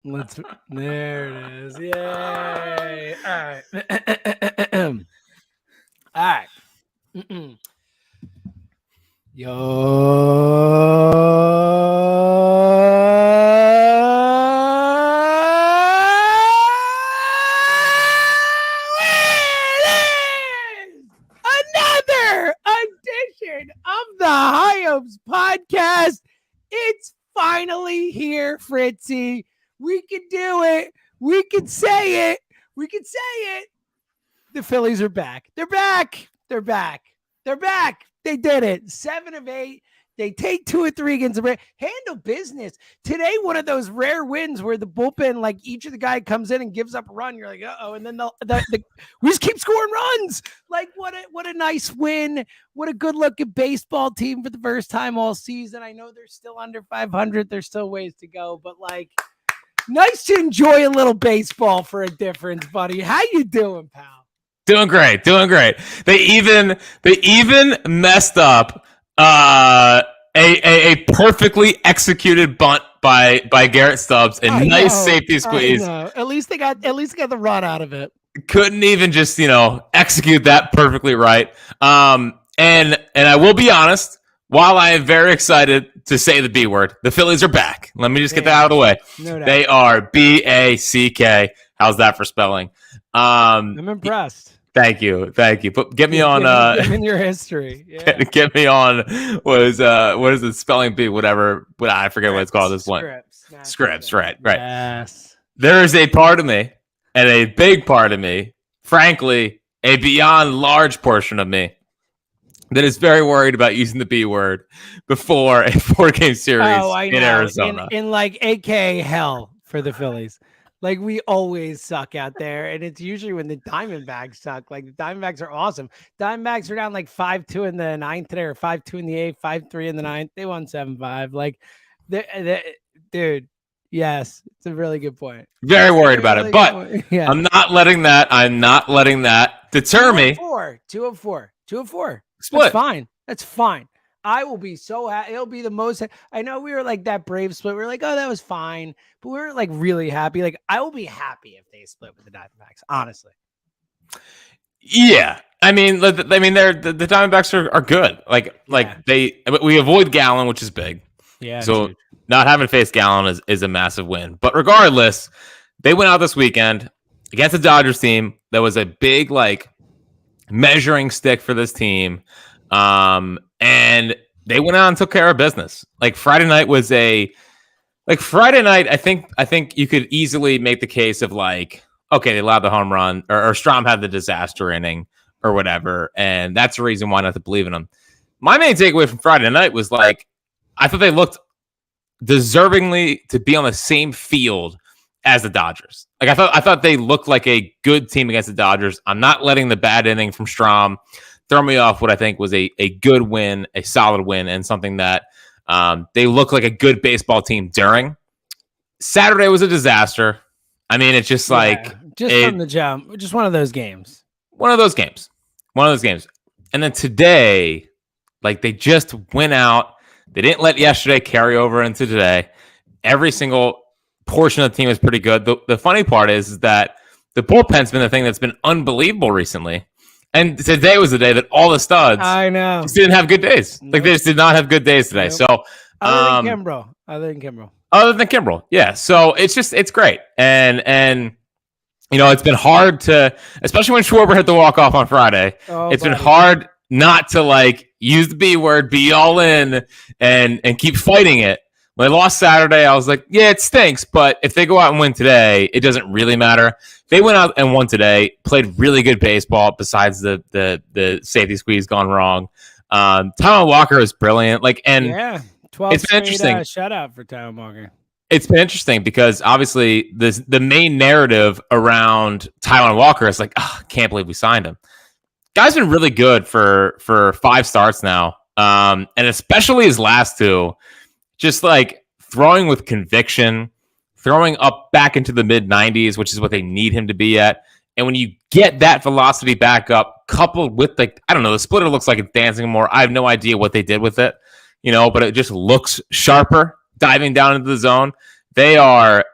There it is. Yay! All right. All right. Another edition of the High Hopes podcast. It's finally here, Fritzy. We can do it. We can say it. We can say it. The Phillies are back. They're back. They're back. They're back. They did it. 7 of 8. They take 2 of 3 against the Braves. Handle business. Today, one of those rare wins where the bullpen, like each of the guy comes in and gives up a run. You're like, uh-oh. And then we just keep scoring runs. Like, what a nice win. What a good-looking baseball team for the first time all season. I know they're still under 500. There's still ways to go. But, like, nice to enjoy a little baseball for a difference, buddy. How you doing, pal? Doing great. They even messed up a perfectly executed bunt by Garrett Stubbs and nice safety squeeze. At least they got the run out of it. Couldn't even just execute that perfectly right. And I will be honest, while I am very excited to say the B word, the Phillies are back. Let me just get that out of the way. No doubt. They are BACK. How's that for spelling? I'm impressed. Thank you. But get me on in your history. Yeah. Get me on what is the spelling bee, whatever, but I forget what it's called this one. Scripts, right. Yes. There is a part of me, and a big part of me, frankly, a beyond large portion of me, that is very worried about using the B word before a 4-game series in Arizona. In like AK hell for the Phillies. Like, we always suck out there, and it's usually when the Diamondbacks suck. Like, the Diamondbacks are awesome. Diamondbacks are down like 5-2 in the 9th today, or 5-2 in the 8th, 5-3 in the 9th. They won 7-5. Like, dude, yes, it's a really good point. Very worried about it, but yeah. I'm not letting that deter me. 2 of 4. Split. That's fine. I will be so happy. It'll be the most. I know we were like that Brave split. We were like, oh, that was fine. But we were like really happy. Like, I will be happy if they split with the Diamondbacks, honestly. Yeah. I mean, the Diamondbacks are good. We avoid Gallen, which is big. Yeah. So not having to face Gallen is a massive win. But regardless, they went out this weekend against the Dodgers team. That was a big, measuring stick for this team. And they went out and took care of business. Friday night, I think you could easily make the case of okay, they allowed the home run or Strom had the disaster inning or whatever. And that's the reason why not to believe in them. My main takeaway from Friday night was I thought they looked deservingly to be on the same field as the Dodgers. I thought they looked like a good team against the Dodgers. I'm not letting the bad inning from Strom throw me off what I think was a good win, a solid win, and something that they look like a good baseball team during. Saturday was a disaster. I mean, it's just from the jump, just one of those games. One of those games. And then today, they just went out. They didn't let yesterday carry over into today. Every single portion of the team is pretty good. The funny part is that the bullpen's been the thing that's been unbelievable recently. And today was the day that all the studs just didn't have good days. Nope. They just did not have good days today. Nope. So other than Kimbrel. Yeah. So it's great. And it's been hard to, especially when Schwarber hit the walk-off on Friday, been hard not to use the B word, be all in and keep fighting it. When they lost Saturday, I was like, yeah, it stinks. But if they go out and win today, it doesn't really matter. They went out and won today, played really good baseball besides the safety squeeze gone wrong. Taijuan Walker is brilliant. 12 it's been interesting. Shutout for Taijuan Walker. It's been interesting because obviously the main narrative around Taijuan Walker is can't believe we signed him. Guy's been really good for 5 starts now. And especially his last 2, just throwing with conviction, throwing up back into the mid-90s, which is what they need him to be at. And when you get that velocity back up, coupled with the splitter looks like it's dancing more. I have no idea what they did with it, but it just looks sharper diving down into the zone. they are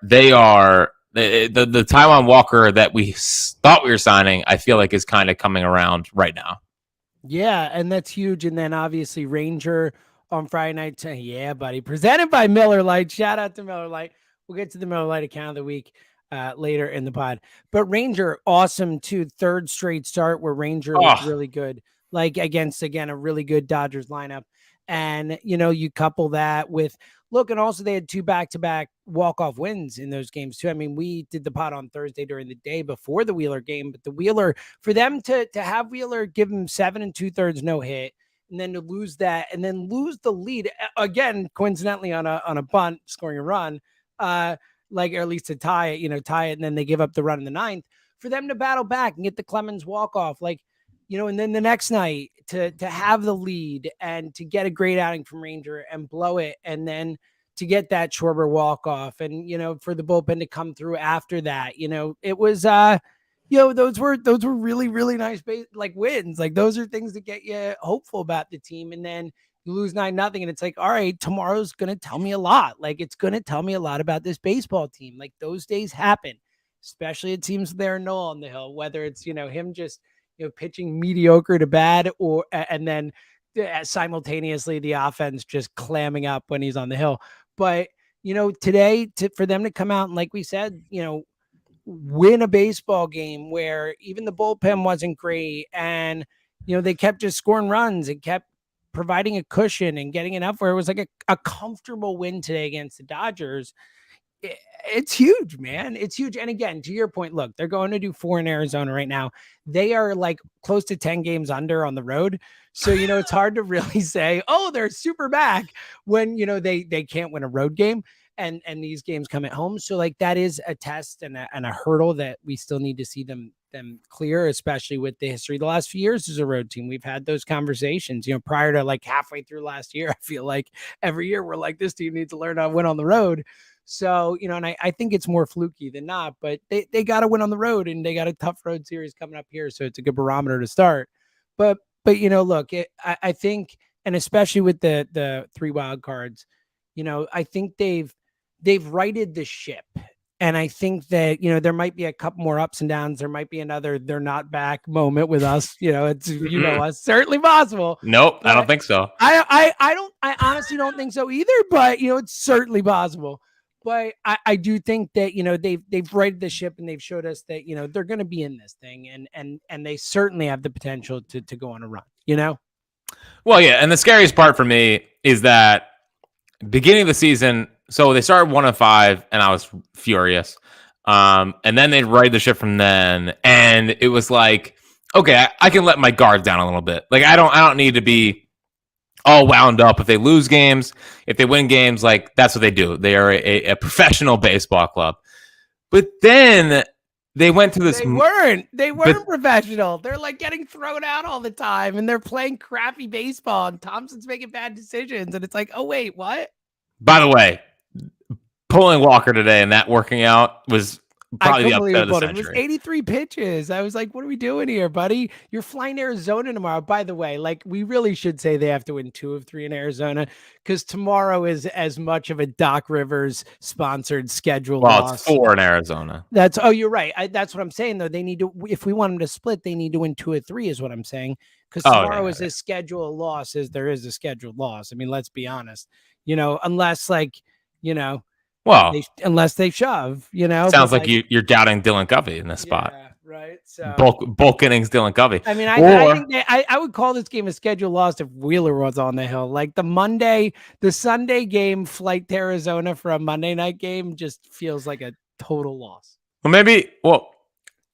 the Taiwan Walker that we thought we were signing. I feel like is kind of coming around right now. Yeah, and that's huge. And then obviously Ranger on Friday night. Yeah, buddy. Presented by Miller Lite. Shout out to Miller Lite. We'll get to the Miller Lite account of the week later in the pod. But Ranger, awesome too. Third straight start where Ranger looked really good. Like against, again, a really good Dodgers lineup. And, you couple that with, look, and also they had 2 back-to-back walk-off wins in those games too. I mean, we did the pod on Thursday during the day before the Wheeler game, but the Wheeler, for them to have Wheeler give him 7 2/3 no hit, and then to lose that, and then lose the lead again, coincidentally on a bunt, scoring a run, or at least to tie it, and then they give up the run in the 9th. For them to battle back and get the Clemens walk-off, and then the next night to have the lead and to get a great outing from Ranger and blow it, and then to get that Schwarber walk off, and for the bullpen to come through after that, it was those were really, really nice wins. Like those are things that get you hopeful about the team, and then you lose 9-0, and it's like, all right, tomorrow's gonna tell me a lot. Like it's gonna tell me a lot about this baseball team. Like those days happen, especially it seems there Noel on the hill, whether it's him just pitching mediocre to bad, and then simultaneously the offense just clamming up when he's on the hill. But today, for them to come out and, like we said, win a baseball game where even the bullpen wasn't great, and they kept just scoring runs and kept providing a cushion and getting enough where it was like a comfortable win today against the Dodgers. It's huge, man. It's huge. And again, to your point, look, they're going to do 4 in Arizona right now. They are like close to 10 games under on the road. So, it's hard to really say, oh, they're super back when, they can't win a road game and these games come at home. So that is a test and a hurdle that we still need to see them clear, especially with the history of the last few years as a road team. We've had those conversations, prior to halfway through last year. I feel like every year we're like, this team needs to learn how to win on the road. So, and I think it's more fluky than not, but they got to win on the road, and they got a tough road series coming up here. So it's a good barometer to start. But look, I think, and especially with the 3 wild cards, I think they've righted the ship. And I think that, there might be a couple more ups and downs. There might be another, they're not back moment with us. It's, it's certainly possible. Nope. I don't think so. I honestly don't think so either, but it's certainly possible. But I do think that, they've righted the ship, and they've showed us that, they're going to be in this thing, and they certainly have the potential to go on a run, Well, yeah. And the scariest part for me is that beginning of the season, so they started 1-5, and I was furious. And then they righted the ship from then, and it was like, okay, I can let my guard down a little bit. Like I don't need to be all wound up if they lose games. If they win games, that's what they do. They are a professional baseball club. But then they went to this. They weren't professional. They're getting thrown out all the time, and they're playing crappy baseball, and Thompson's making bad decisions. And it's like, oh wait, what? By the way, pulling Walker today and that working out was probably the upset of the century. It was 83 pitches. I was like, what are we doing here, buddy? You're flying to Arizona tomorrow. By the way, we really should say they have to win 2 of 3 in Arizona, because tomorrow is as much of a Doc Rivers sponsored schedule loss. It's 4 in Arizona. You're right. That's what I'm saying, though. They need to, if we want them to split, they need to win 2 of 3 is what I'm saying. Because tomorrow is as scheduled loss as there is a scheduled loss. I mean, let's be honest, unless unless they shove, Sounds like you're doubting Dylan Covey in this spot. Yeah, right. So bulk innings Dylan Covey. I mean, I think I would call this game a scheduled loss if Wheeler was on the hill. Like the Sunday game flight to Arizona for a Monday night game just feels like a total loss. Well,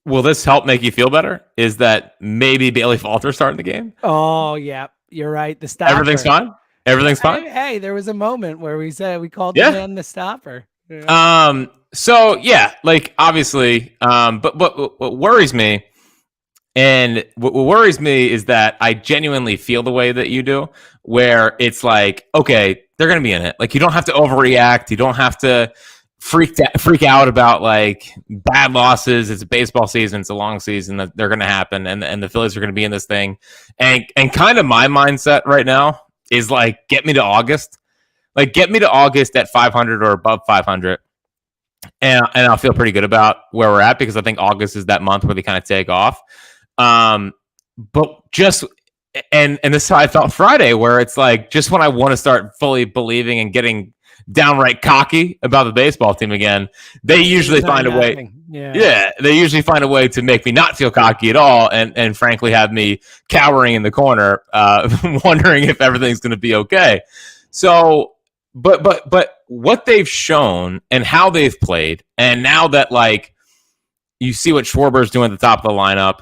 will this help make you feel better? Is that maybe Bailey Falter starting the game? Oh yeah, you're right. The stopper. Everything's fine. Everything's fine. Hey, there was a moment where we called the man the stopper. Yeah. So yeah, obviously, but what worries me, and what worries me is that I genuinely feel the way that you do, where it's like, okay, they're gonna be in it. You don't have to overreact. You don't have to freak out about bad losses. It's a baseball season. It's a long season that they're gonna happen, and the Phillies are gonna be in this thing. And kind of my mindset right now is get me to August. Get me to August at 500 or above 500. and I'll feel pretty good about where we're at because I think August is that month where they kind of take off. But just and this is how I felt Friday, where it's like just when I want to start fully believing and getting downright cocky about the baseball team again, they usually find a way. Yeah, they usually find a way to make me not feel cocky at all, and frankly have me cowering in the corner, wondering if everything's going to be okay. So, but what they've shown and how they've played, and now that like you see what Schwarber's doing at the top of the lineup.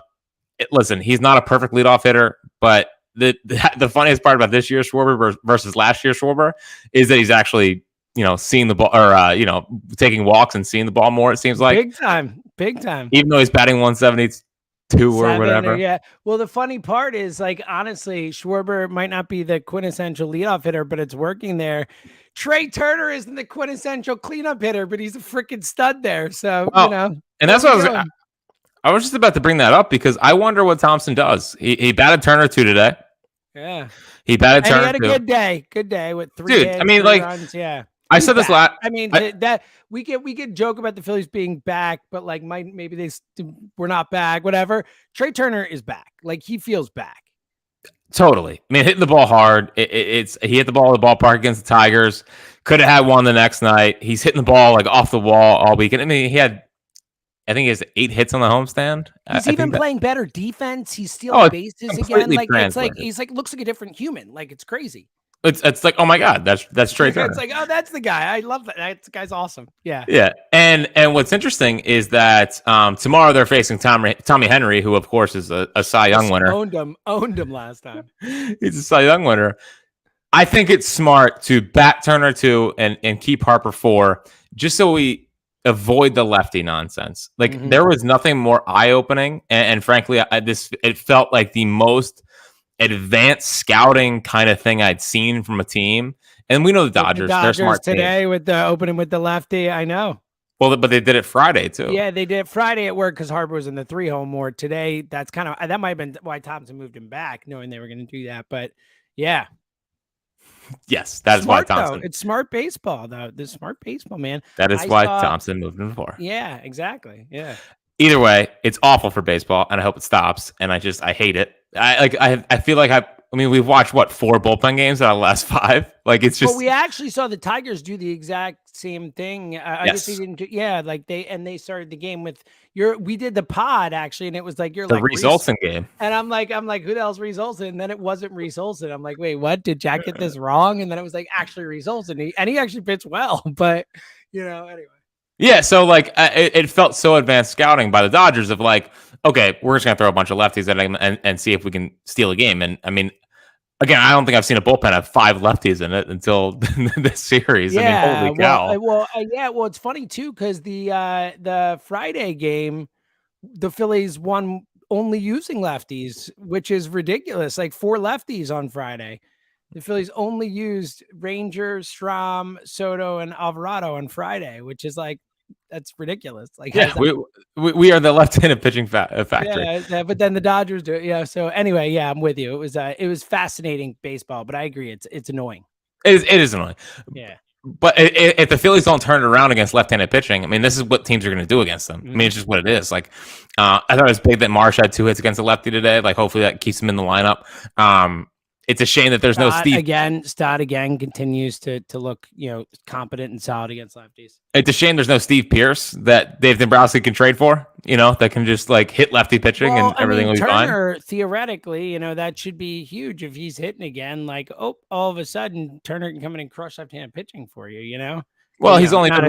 Listen, he's not a perfect leadoff hitter, but the funniest part about this year's Schwarber versus last year's Schwarber is that he's actually, seeing the ball or, taking walks and seeing the ball more, it seems like. Big time. Even though he's batting 172 or whatever. Yeah. Well, the funny part is, like, honestly, Schwarber might not be the quintessential leadoff hitter, but it's working there. Trey Turner isn't the quintessential cleanup hitter, but he's a freaking stud there. So, and that's what I was just about to bring that up because I wonder what Thompson does. He batted Turner 2 today. Yeah. He batted Turner 2. He had a good day with 3 hits, I mean, 3 runs. Yeah. I said this last. I mean, that we could joke about the Phillies being back, but like maybe they were not back, whatever. Trey Turner is back. Like, he feels back. Totally. I mean, hitting the ball hard. He hit the ball at the ballpark against the Tigers. Could have had one the next night. He's hitting the ball like off the wall all weekend. I mean, I think he has 8 hits on the homestand. He's even playing better defense. He's stealing bases again. Like, it's like he's like looks like a different human. Like, it's crazy. It's like, oh my God, that's Trey Turner. It's like, oh, that's the guy. I love that. That guy's awesome. Yeah. Yeah. And what's interesting is that tomorrow they're facing Tommy Henry, who of course is a Cy Young winner. Owned him last time. He's a Cy Young winner. I think it's smart to bat Turner 2 and keep Harper 4, just so we avoid the lefty nonsense. Like, there was nothing more eye-opening, and frankly, it felt like the most advanced scouting kind of thing I'd seen from a team. And we know the Dodgers they're smart today team. With the opening with the lefty. I know. Well, but they did it Friday too. Yeah, they did it Friday at work because Harper was in the 3-home more. Today, that might have been why Thompson moved him back, knowing they were going to do that. But yeah. Yes, that is why Thompson. It's smart baseball, though. This smart baseball, man. That is why Thompson moved him 4. Yeah, exactly. Yeah. Either way, it's awful for baseball, and I hope it stops. And I hate it. I feel like we've watched 4 bullpen games out of the last 5. Like, it's just. Well, we actually saw the Tigers do the exact same thing. I guess they didn't. They started the game with we did the pod actually, and it was like the Reese Olson game. And I'm like, who the hell's Reese Olson? And then it wasn't Reese Olson. I'm like, wait, what? Did Jack get this wrong? And then it was like actually Reese Olson. He actually pitched well, but anyway. Yeah, so like it felt so advanced scouting by the Dodgers of like, okay, we're just gonna throw a bunch of lefties at him and see if we can steal a game. And I mean, again, I don't think I've seen a bullpen have 5 lefties in it until this series. Yeah, I mean, holy cow. Well, it's funny too because the Friday game, the Phillies won only using lefties, which is ridiculous. Like 4 lefties on Friday. The Phillies only used Ranger, Strom, Soto, and Alvarado on Friday, which is like, that's ridiculous. Like, yeah, we are the left-handed pitching factory. Yeah, but then the Dodgers do it. Yeah. So anyway, yeah, I'm with you. It was fascinating baseball, but I agree, it's annoying. It is annoying. Yeah. But if the Phillies don't turn it around against left-handed pitching, I mean, this is what teams are going to do against them. I mean, it's just what it is. Like, I thought it was big that Marsh had 2 hits against a lefty today. Like, hopefully that keeps him in the lineup. It's a shame that there's no Steve. Stott again continues to look, competent and solid against lefties. It's a shame there's no Steve Pierce that Dave Dombrowski can trade for, that can just like hit lefty pitching and everything will be Turner, fine. Theoretically, that should be huge if he's hitting again. Like, all of a sudden Turner can come in and crush left-handed pitching for you, Well, he's only been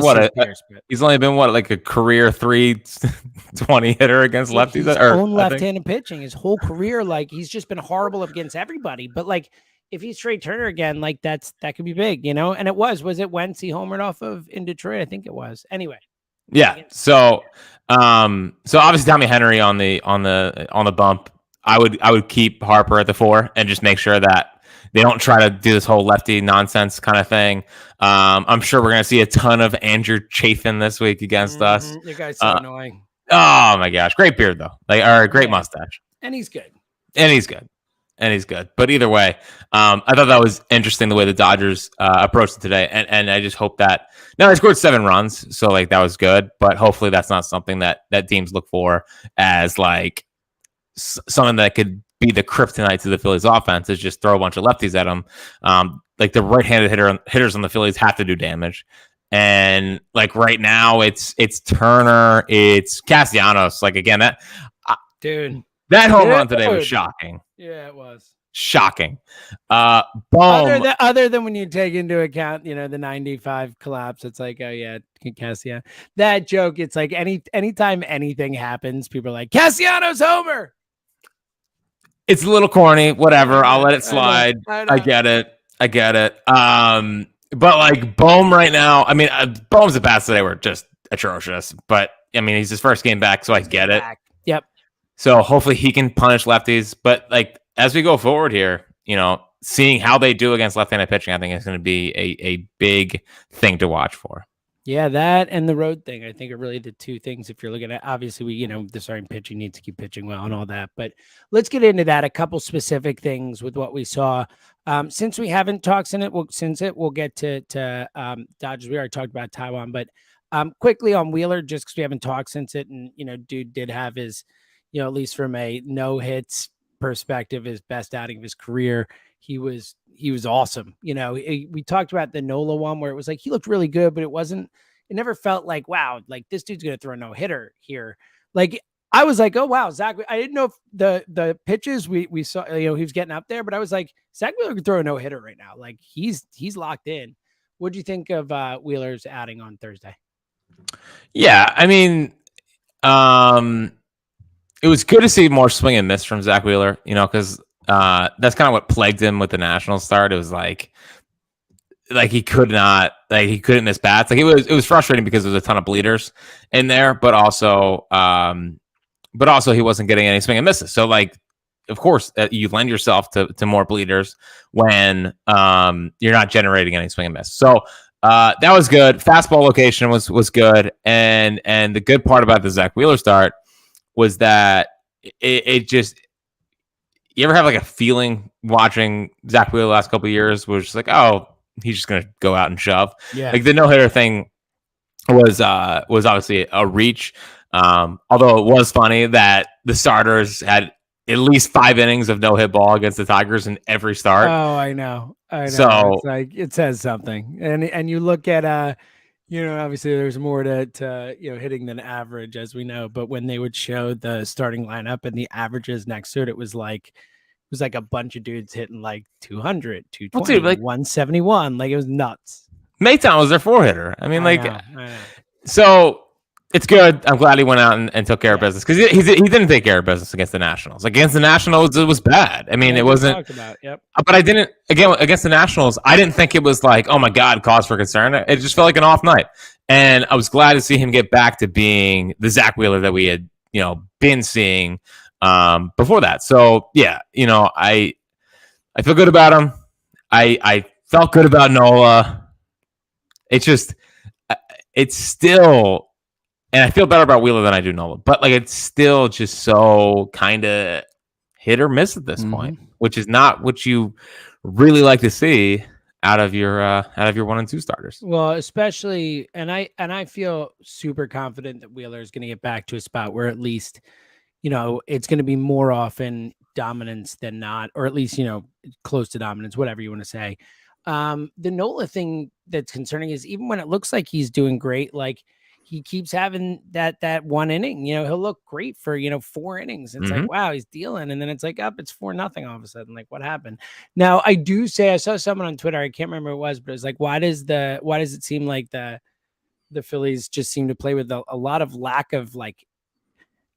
he's only been like a career 320 hitter against lefties. His own left-handed pitching his whole career. Like, he's just been horrible against everybody. But like, if he's Trey Turner again, like that could be big, And it was it Wentz he homered off of in Detroit? I think it was. Anyway. Yeah. So obviously Tommy Henry on the bump. I would keep Harper at the 4 and just make sure that they don't try to do this whole lefty nonsense kind of thing. I'm sure we're going to see a ton of Andrew Chafin this week against us. Your guy's so annoying. Oh my gosh. Great beard though. Great mustache. And he's good. But either way, I thought that was interesting the way the Dodgers approached it today. And I just hope that Now he scored 7 runs, so like that was good. But hopefully that's not something that teams look for as like something that could be the kryptonite to the Phillies offense, is just throw a bunch of lefties at them. Like the right-handed hitters on the Phillies have to do damage. And like right now it's Turner, it's Castellanos. Like again, that home run today was shocking. Yeah, it was shocking. Other than when you take into account, the 95 collapse, it's like, oh yeah, Castellanos. That joke, it's like anytime anything happens, people are like, Castellanos homer. It's a little corny, whatever. I'll let it slide. I get it. But like Bohm right now, I mean, Bohm's at bats today were just atrocious. But I mean, he's his first game back, so I get it. Yep. So hopefully he can punish lefties. But like as we go forward here, seeing how they do against left-handed pitching, I think is going to be a big thing to watch for. Yeah, that and the road thing, I think, are really the two things. If you're looking at, obviously, the starting pitching needs to keep pitching well and all that. But let's get into that. A couple specific things with what we saw. Since we haven't talked in it, we'll get to Dodgers. We already talked about Taiwan, but quickly on Wheeler, just because we haven't talked since it, and dude did have his, at least from a no hits perspective, his best outing of his career. He was awesome. We talked about the Nola one where it was like he looked really good, but it never felt like, wow, like this dude's going to throw a no hitter here. Like I was like, oh wow, Zach. I didn't know if the pitches we saw, he was getting up there, but I was like, Zach Wheeler could throw a no hitter right now. Like he's locked in. What'd you think of Wheeler's outing on Thursday? Yeah, I mean, it was good to see more swing and miss from Zach Wheeler, because that's kind of what plagued him with the Nationals start. It was like he couldn't miss bats. Like it was frustrating because there was a ton of bleeders in there, but also he wasn't getting any swing and misses. So like, of course, you lend yourself to more bleeders when you're not generating any swing and miss. So that was good. Fastball location was good, and the good part about the Zach Wheeler start was that it just, you ever have like a feeling watching Zach Wheeler the last couple of years was just like, oh, he's just gonna go out and shove. Yeah. Like the no hitter thing was obviously a reach. Although it was funny that the starters had at least 5 innings of no hit ball against the Tigers in every start. Oh, I know. So it's like it says something, and you look at obviously there's more to hitting than average, as we know. But when they would show the starting lineup and the averages next to it, it was like a bunch of dudes hitting like 200, 220, 171. Like it was nuts. Maytown was their 4-hitter. I mean, I know. So it's good. I'm glad he went out and took care of business, because he didn't take care of business against the Nationals. Against the Nationals, it was bad. I mean, it wasn't. Yep. But I didn't, again, against the Nationals, I didn't think it was like, oh my God, cause for concern. It just felt like an off night. And I was glad to see him get back to being the Zach Wheeler that we had, been seeing before that. So yeah, I feel good about him. I felt good about Nola. It's still, and I feel better about Wheeler than I do Nola, but like it's still just so kind of hit or miss at this point, which is not what you really like to see out of your 1 and 2 starters. Well, especially, and I feel super confident that Wheeler is going to get back to a spot where at least, it's going to be more often dominance than not, or at least, close to dominance, whatever you want to say. The Nola thing that's concerning is even when it looks like he's doing great, like he keeps having that 1 inning, he'll look great for, 4 innings. It's like, wow, he's dealing. And then it's like, it's 4-0 all of a sudden. Like what happened? Now I do say, I saw someone on Twitter, I can't remember who it was, but it was like, why does it seem like the Phillies just seem to play with a lot of lack of like,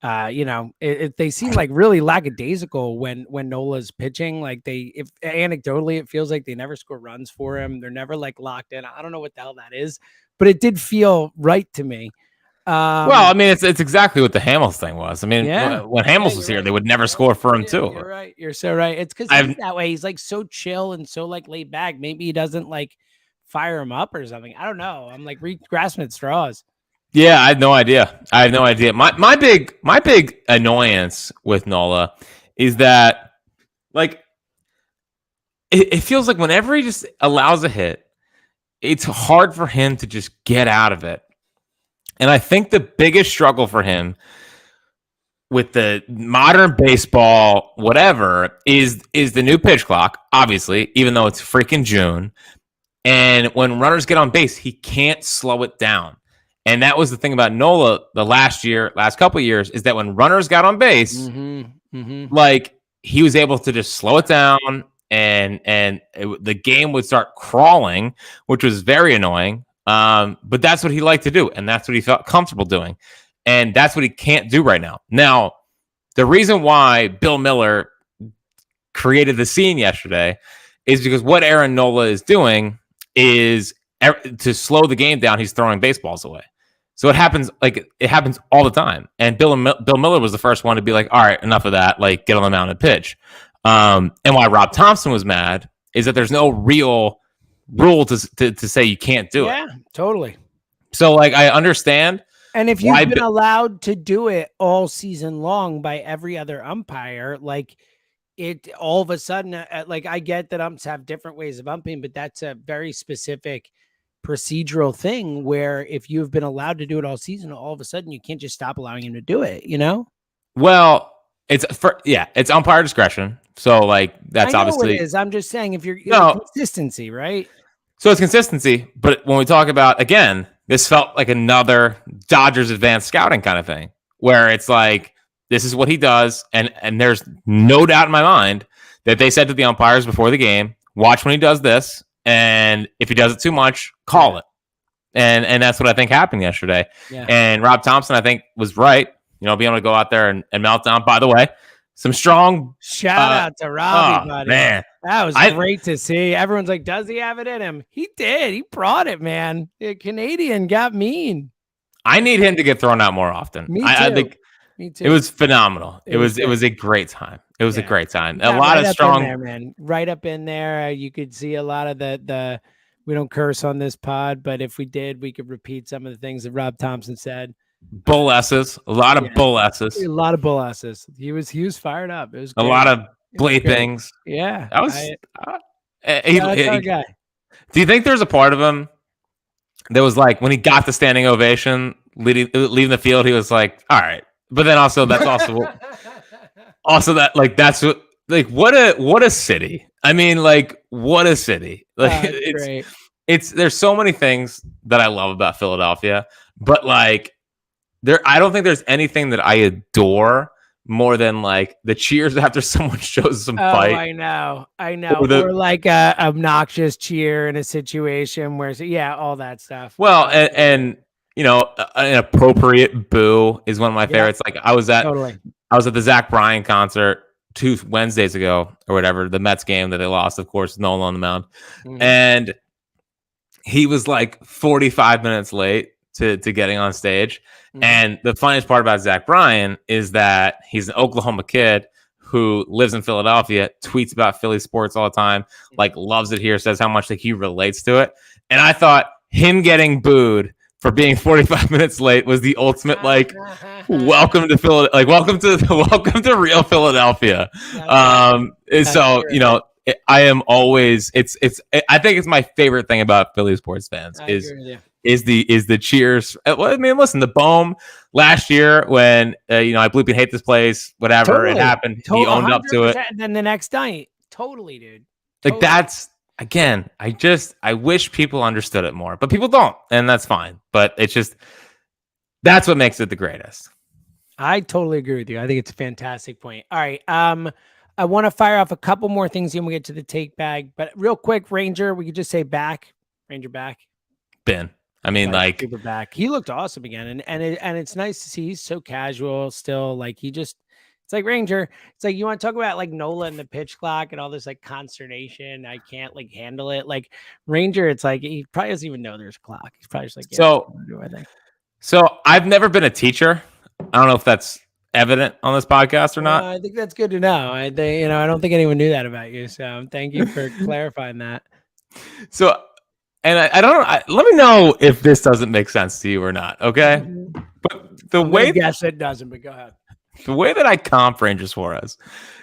they seem like really lackadaisical when Nola's pitching. Like if anecdotally, it feels like they never score runs for him. They're never like locked in. I don't know what the hell that is, but it did feel right to me. Well, I mean, it's exactly what the Hamels thing was. I mean, when Hamels was here, they would never score for him too. You're right. You're so right. It's because he's that way. He's like so chill and so like laid back. Maybe he doesn't like fire him up or something. I don't know. I'm like grasping at straws. Yeah, I had no idea. My big annoyance with Nola is that like it feels like whenever he just allows a hit, it's hard for him to just get out of it. And I think the biggest struggle for him with the modern baseball, whatever, is the new pitch clock, obviously, even though it's freaking June. And when runners get on base, he can't slow it down. And that was the thing about Nola the last couple of years, is that when runners got on base, like he was able to just slow it down and the game would start crawling, which was very annoying. But that's what he liked to do. And that's what he felt comfortable doing. And that's what he can't do right now. Now, the reason why Bill Miller created the scene yesterday is because what Aaron Nola is doing is to slow the game down. He's throwing baseballs away. So it happens all the time. And Bill Miller was the first one to be like, all right, enough of that. Like, get on the mound and pitch. And why Rob Thompson was mad is that there's no real rule to say you can't do it. Yeah, totally. So, like, I understand. And if you've been allowed to do it all season long by every other umpire, like it all of a sudden, like I get that umps have different ways of umping, but that's a very specific procedural thing where if you've been allowed to do it all season, all of a sudden you can't just stop allowing him to do it, you know? Well, it's umpire discretion. So like that's obviously it is. I'm just saying if you're consistency, right? So it's consistency, but when we talk about, again, this felt like another Dodgers advanced scouting kind of thing where it's like, this is what he does. And there's no doubt in my mind that they said to the umpires before the game, watch when he does this. And if he does it too much, call it. And that's what I think happened yesterday. Yeah. And Rob Thompson, I think, was right. You know, being able to go out there and melt down. By the way, some strong shout out to Robbie, buddy. Man. That was great to see. Everyone's like, does he have it in him? He did. He brought it, man. The Canadian got mean. I need him to get thrown out more often. Me too. I think Me too. It was phenomenal. It was a great time. It was a great time. A lot of strong there, man. Right up in there. You could see a lot of the we don't curse on this pod, but if we did, we could repeat some of the things that Rob Thompson said. Bull S's, a lot of bull S's. A lot of bull S's. He was fired up. It was great. A lot of bleepings. Yeah. That was guy. Do you think there's a part of him that was like when he got the standing ovation leaving the field, he was like, all right. But then also that's also that like that's what a city. I mean, like what a city. Like it's there's so many things that I love about Philadelphia, but like I don't think there's anything that I adore more than like the cheers after someone shows some fight. I know. Or like a obnoxious cheer in a situation where all that stuff. Well, and you know, an appropriate boo is one of my favorites. Like I was at the Zach Bryan concert 2 Wednesdays ago or whatever, the Mets game that they lost, of course, Nola on the mound. And he was like 45 minutes late to getting on stage. And the funniest part about Zach Bryan is that he's an Oklahoma kid who lives in Philadelphia, tweets about Philly sports all the time, like loves it here, says how much like he relates to it. And I thought him getting booed for being 45 minutes late was the ultimate like welcome to Philadelphia, like welcome to real Philadelphia. So you know, I am always I think it's my favorite thing about Philly sports fans is the cheers. Well, I mean, listen, the Bohm last year when you know I bleeping hate this place, whatever it happened, he owned up to it. And then the next night, totally, dude. Like that's. Again, I wish people understood it more, but people don't, and that's fine. But it's just that's what makes it the greatest. I totally agree with you. I think it's a fantastic point. All right, I want to fire off a couple more things, and we'll get to the take bag. But real quick, Ranger, we could just say Ranger back. Ben, I mean, like super back. He looked awesome again, and it's nice to see he's so casual still. Like he just. It's like Ranger. It's like you want to talk about like Nola and the pitch clock and all this like consternation. I can't like handle it. Like Ranger, it's like he probably doesn't even know there's a clock. He's probably just like So I've never been a teacher. I don't know if that's evident on this podcast or not. I think that's good to know. I don't think anyone knew that about you. So thank you for clarifying that. So, and I don't. Let me know if this doesn't make sense to you or not. Okay, but the way yes, it doesn't. But go ahead. The way that I comp Ranger Suarez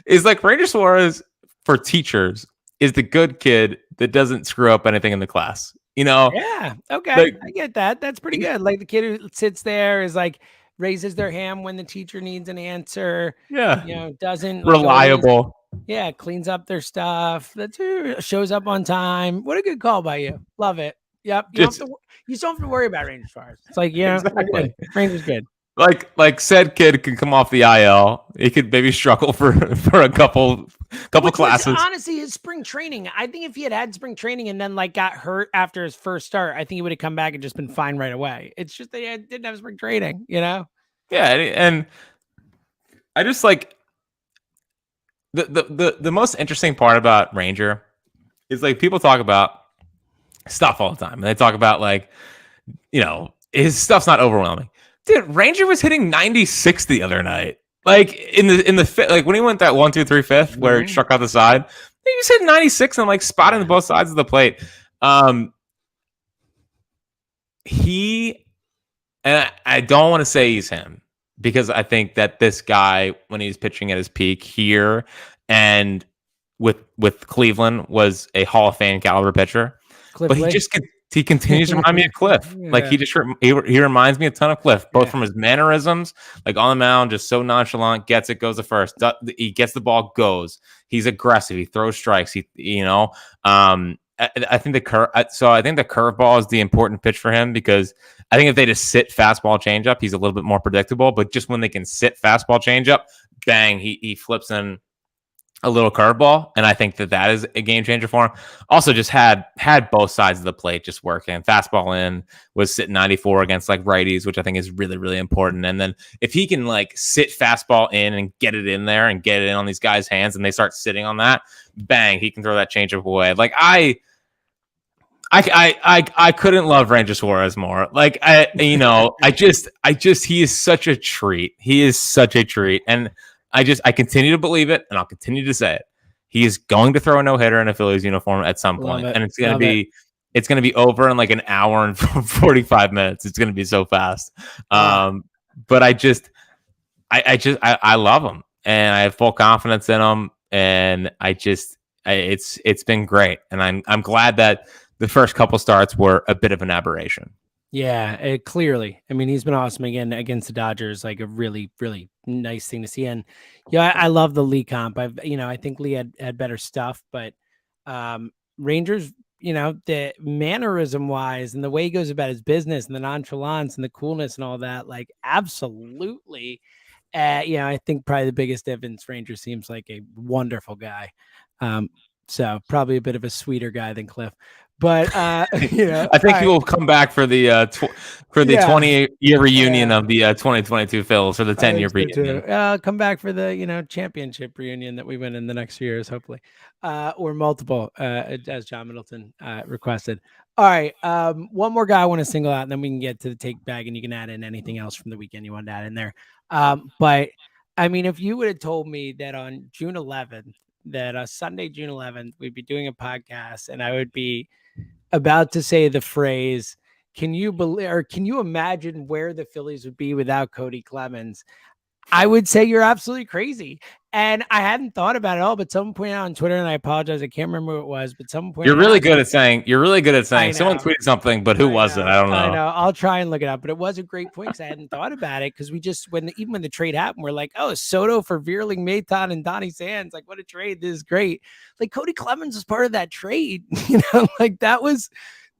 is like Ranger Suarez for teachers is the good kid that doesn't screw up anything in the class. You know, Yeah. Okay. like I get that. That's pretty good. Like the kid who sits there is like raises their hand when the teacher needs an answer. yeah, You know, doesn't like always. reliable. Yeah, cleans up their stuff. That's shows up on time. What a good call by you. Love it. Yep. You don't have Just to. You just don't have to worry about Rangers fires. It's like we're good. exactly. Rangers good. Like said kid can come off the IL. He could maybe struggle for a couple Which was classes. honestly his spring training. I think if he had spring training and then like got hurt after his first start, I think he would have come back and just been fine right away. It's just they didn't have spring training, you know? Yeah, and I just like the most interesting part about Ranger is like people talk about stuff all the time. And they talk about like, his stuff's not overwhelming. Dude, Ranger was hitting 96 the other night. Like in the fifth, like when he went that 1, 2, 3, fifth where he struck out the side, he was hitting 96 and like spotting both sides of the plate. He and I don't want to say he's him because I think that this guy, when he's pitching at his peak here and with Cleveland, was a Hall of Fame caliber pitcher. Cliff But Lee. he continues to remind me of Cliff. Yeah. Like he reminds me a ton of Cliff, both from his mannerisms, like on the mound, just so nonchalant, gets it, goes to first. He gets the ball, goes. He's aggressive. He throws strikes. I think the curveball is the important pitch for him because I think if they just sit fastball changeup, he's a little bit more predictable. But just when they can sit fastball changeup, bang, he flips in a little curveball, and I think that is a game changer for him. Also, just had both sides of the plate just working. Fastball in was sitting 94 against like righties, which I think is really, really important. And then if he can like sit fastball in and get it in there and get it in on these guys' hands, and they start sitting on that, bang, he can throw that changeup away. Like I couldn't love Ranger Suarez more. Like he is such a treat. He is such a treat, and I continue to believe it, and I'll continue to say it. He is going to throw a no-hitter in a Phillies uniform at some point, and it's going to be over in like an hour and 45 minutes. It's going to be so fast. But I love him, and I have full confidence in him, and it's been great, and I'm glad that the first couple starts were a bit of an aberration. Yeah, clearly. I mean, he's been awesome again against the Dodgers. Like a really, really nice thing to see. And I love the Lee comp. I think Lee had better stuff, but Rangers, the mannerism wise and the way he goes about his business and the nonchalance and the coolness and all that, like absolutely. I think probably the biggest difference. Ranger seems like a wonderful guy. So probably a bit of a sweeter guy than Cliff. But I think he will come back for the 20-year reunion of the 2022 Phillies or the 10-year reunion. Come back for the championship reunion that we win in the next few years, hopefully, or multiple, as John Middleton requested. All right, one more guy I want to single out, and then we can get to the take bag, and you can add in anything else from the weekend you want to add in there. But I mean, if you would have told me that on June 11th, that Sunday, June 11th, we'd be doing a podcast, and I would be about to say the phrase, can you believe or can you imagine where the Phillies would be without Cody Clemens? I would say you're absolutely crazy. And I hadn't thought about it all, but someone pointed out on Twitter, and I apologize, I can't remember who it was, but someone pointed out. You're really good at saying someone tweeted something, but who was it? I don't know. I know. I'll try and look it up, but it was a great point because I hadn't thought about it because we just even when the trade happened, we're like, oh, Soto for Vierling, Maton, and Donnie Sands. Like, what a trade. This is great. Like Cody Clemens was part of that trade. Like that was